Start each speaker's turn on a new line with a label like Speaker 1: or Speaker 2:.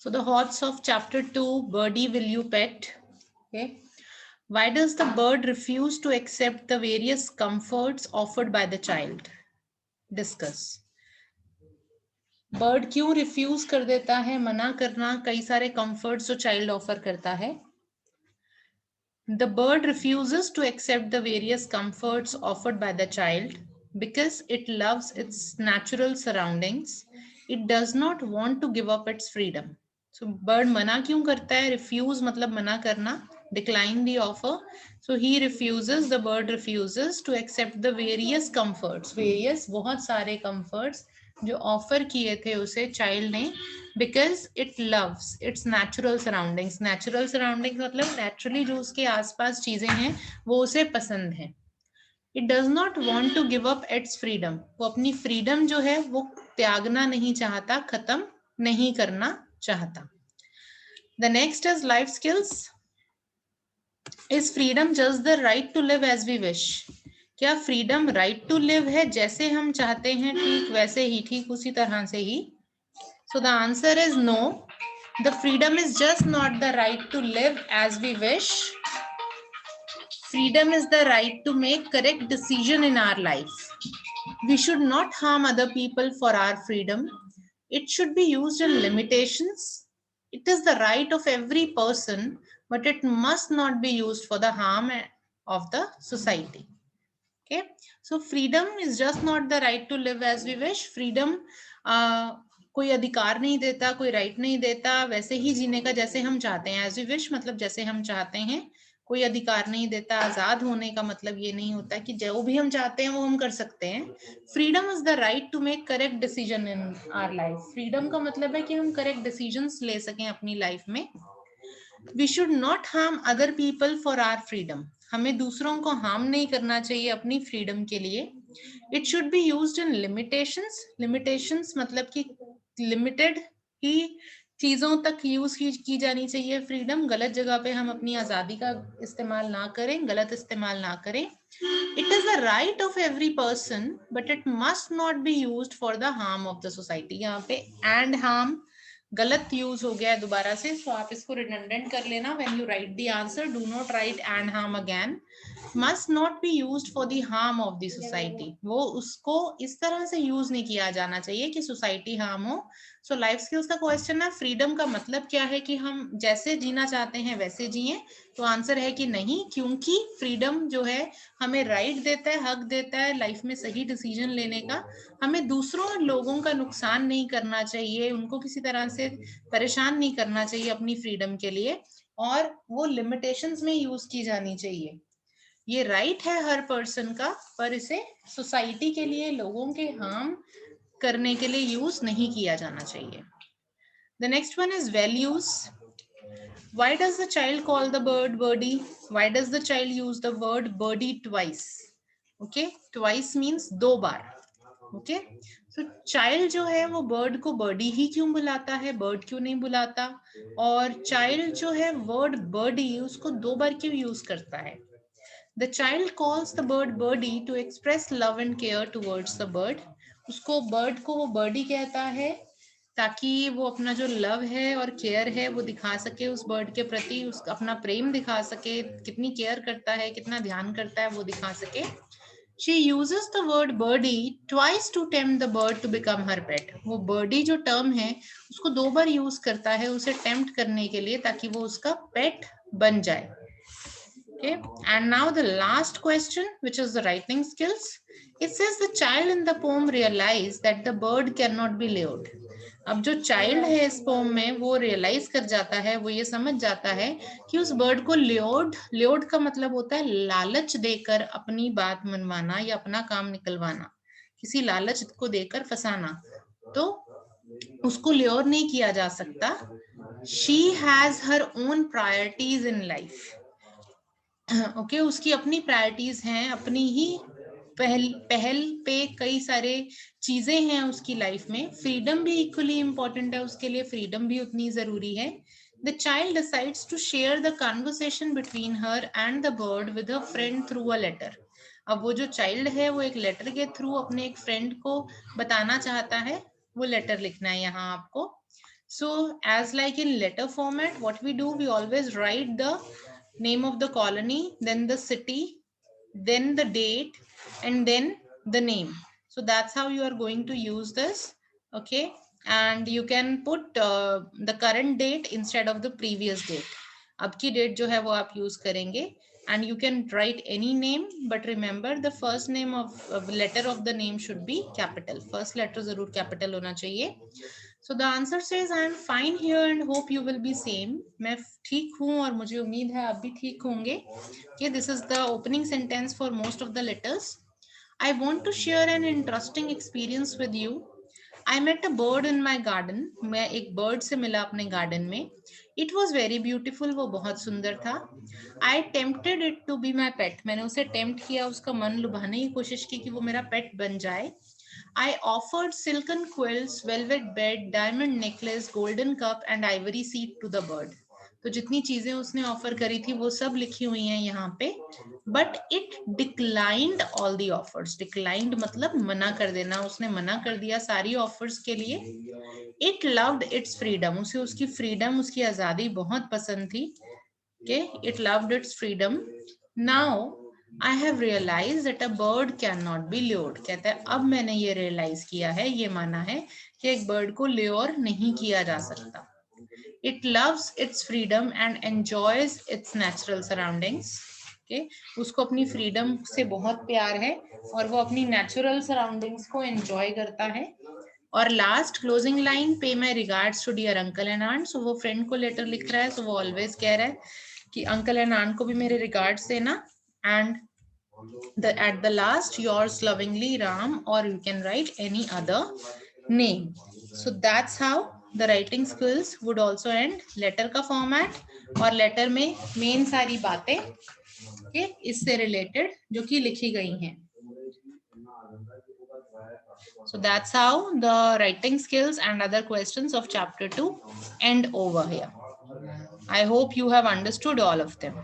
Speaker 1: So the thoughts of chapter 2, Birdie Will You Pet? Okay. Why does the bird refuse to accept the various comforts offered by the child? Discuss. Bird क्यों refuse कर देता है, मना करना कई सारे comforts जो child offer करता है. The bird refuses to accept the various comforts offered by the child because it loves its natural surroundings. It does not want to give up its freedom. So bird मना क्यों करता है? Refuse मतलब मना करना, decline the offer. So he refuses, the bird refuses to accept the various comforts. Various बहुत सारे comforts जो ऑफर किए थे उसे चाइल्ड ने, because it loves its natural surroundings. Natural surroundings मतलब नेचुरली जो उसके आसपास चीजें हैं वो उसे पसंद है. It does not want to give up its freedom. वो अपनी फ्रीडम जो है वो त्यागना नहीं चाहता, खत्म नहीं करना चाहता. The next is life skills. Is freedom just the right to live as we wish? क्या फ्रीडम राइट टू लिव है, जैसे हम चाहते हैं ठीक वैसे ही, ठीक उसी तरह से ही? So the answer is no. The freedom is just not the right to live as we wish. Freedom is the right to make correct decision in our life. We should not harm other people for our freedom. It should be used in limitations. It is the right of every person, but it must not be used for the harm of the society. Okay, so freedom is just not the right to live as we wish. Freedom कोई अधिकार नहीं देता, कोई right नहीं देता वैसे ही जीने का जैसे हम चाहते हैं. एज वी विश मतलब जैसे हम चाहते हैं, कोई अधिकार नहीं देता. आजाद होने का मतलब ये नहीं होता कि जो भी हम चाहते हैं वो हम कर सकते हैं. Freedom is the right to make correct decision in our life. Freedom का मतलब है कि हम करेक्ट डिसीजंस ले सकें अपनी लाइफ में. We should not harm other people for our freedom. हमें दूसरों को हार्म नहीं करना चाहिए अपनी फ्रीडम के लिए. It should be used in limitations. Limitations मतलब कि लिमिटेड ही चीजों तक यूज की जानी चाहिए फ्रीडम. गलत जगह पे हम अपनी आजादी का इस्तेमाल ना करें, गलत इस्तेमाल ना करें. It is the right of every person but it must not be used for the harm of the society. यहाँ पे एंड हार्म गलत यूज हो गया है दोबारा से, तो आप इसको रिडंडेंट कर लेना. When you right the answer, do not right and harm again. Must not be used for the harm of the society. वो उसको इस तरह से यूज नहीं किया जाना चाहिए कि सोसाइटी हार्म हो. सो लाइफ स्किल्स का क्वेश्चन है, फ्रीडम का मतलब क्या है कि हम जैसे जीना चाहते हैं वैसे जिए. तो आंसर है कि नहीं, क्योंकि फ्रीडम जो है हमें राइट देता है, हक देता है लाइफ में सही डिसीजन लेने का. हमें दूसरों लोगों का नुकसान नहीं करना चाहिए, उनको किसी तरह से परेशान नहीं करना चाहिए अपनी फ्रीडम के लिए, और वो लिमिटेशंस में यूज की जानी चाहिए. ये राइट है हर पर्सन का, पर इसे सोसाइटी के लिए, लोगों के हार्म करने के लिए यूज नहीं किया जाना चाहिए. The next one is values. Why does the child call the bird birdie? Why does the child use the word birdie twice? Okay, twice means दो बार. Okay, so child जो है वो bird को birdie ही क्यों बुलाता है, bird क्यों नहीं बुलाता? और child जो है word birdie उसको दो बार क्यों use करता है? The child calls the bird birdie to express love and care towards the bird. उसको bird को वो birdie कहता है ताकि वो अपना जो लव है और केयर है वो दिखा सके उस बर्ड के प्रति, उस अपना प्रेम दिखा सके, कितनी केयर करता है, कितना ध्यान करता है वो दिखा सके. She uses the word birdie twice to tempt the bird to become her pet. वो birdie जो term है उसको दो बार यूज करता है उसे tempt करने के लिए, ताकि वो उसका pet बन जाए. Okay, and now the last question, which is the writing skills. It says the child in the poem realized that the bird cannot be lured. अब जो चाइल्ड है इस पोम में वो रियलाइज कर जाता है, वो ये समझ जाता है कि उस बर्ड को ल्योर्ड का मतलब होता है लालच देकर अपनी बात मनवाना या अपना काम निकलवाना, किसी लालच को देकर फंसाना. तो उसको ल्योर नहीं किया जा सकता. She has her own priorities in life. Okay, उसकी अपनी प्रायोरिटीज हैं, अपनी ही पहल पे कई सारे चीजें हैं उसकी लाइफ में. फ्रीडम भी इक्वली इंपॉर्टेंट है उसके लिए, फ्रीडम भी उतनी जरूरी है. The child decides to share the conversation between her and the bird with a friend through a letter. अब वो जो चाइल्ड है वो एक लेटर के थ्रू अपने एक फ्रेंड को बताना चाहता है. वो लेटर लिखना है यहाँ आपको. So as like in letter format, what we do, we always write the name of the colony, then the city, then the date, and then the name. So that's how you are going to use this. Okay. And you can put the current date instead of the previous date. अब की date जो है वो आप use करेंगे. And you can write any name, but remember the first name of letter of the name should be capital. First letter जरूर capital होना चाहिए. So the answer says I am fine here and hope you will be same. मैं ठीक हूँ और मुझे उम्मीद है आप भी ठीक होंगे. Okay, this is the opening sentence for most of the letters. I want to share an interesting experience with you. I met a bird in my garden. मैं एक bird से मिला अपने garden में. It was very beautiful. वो बहुत सुंदर था. I tempted it to be my pet. मैंने उसे tempt किया, उसका मन लुभाने की कोशिश की कि वो मेरा pet बन जाए. I offered silken quilts, velvet bed, diamond necklace, golden cup and ivory seat to the bird. तो जितनी चीजें उसने ऑफर करी थी वो सब लिखी हुई हैं यहाँ पे. But it declined all the offers. Declined मतलब मना कर देना. उसने मना कर दिया सारी ऑफर्स के लिए. It loved it's freedom. उसे उसकी फ्रीडम, उसकी आजादी बहुत पसंद थी. Okay, it loved its freedom. Now I have realized that a bird cannot be lured. कहता है अब मैंने ये realize किया है, ये माना है कि एक bird को lure नहीं किया जा सकता. It loves its freedom and enjoys its natural surroundings. Okay, उसको अपनी freedom से बहुत प्यार है और वो अपनी natural surroundings को enjoy करता है. और last closing line, pay my regards to dear uncle and aunt. So वो फ्रेंड को लेटर लिख रहा है. सो वो ऑलवेज कह रहा है कि अंकल एंड आंट को भी मेरे रिगार्ड्स देना. And at the last, yours lovingly Ram, or you can write any other name. So that's how the writing skills would also end. Letter का फॉर्मेट और लेटर में मेन सारी बातें के इससे रिलेटेड जो कि लिखी गई हैं. So that's how the writing skills and other questions of chapter 2 end over here. I hope you have understood all of them.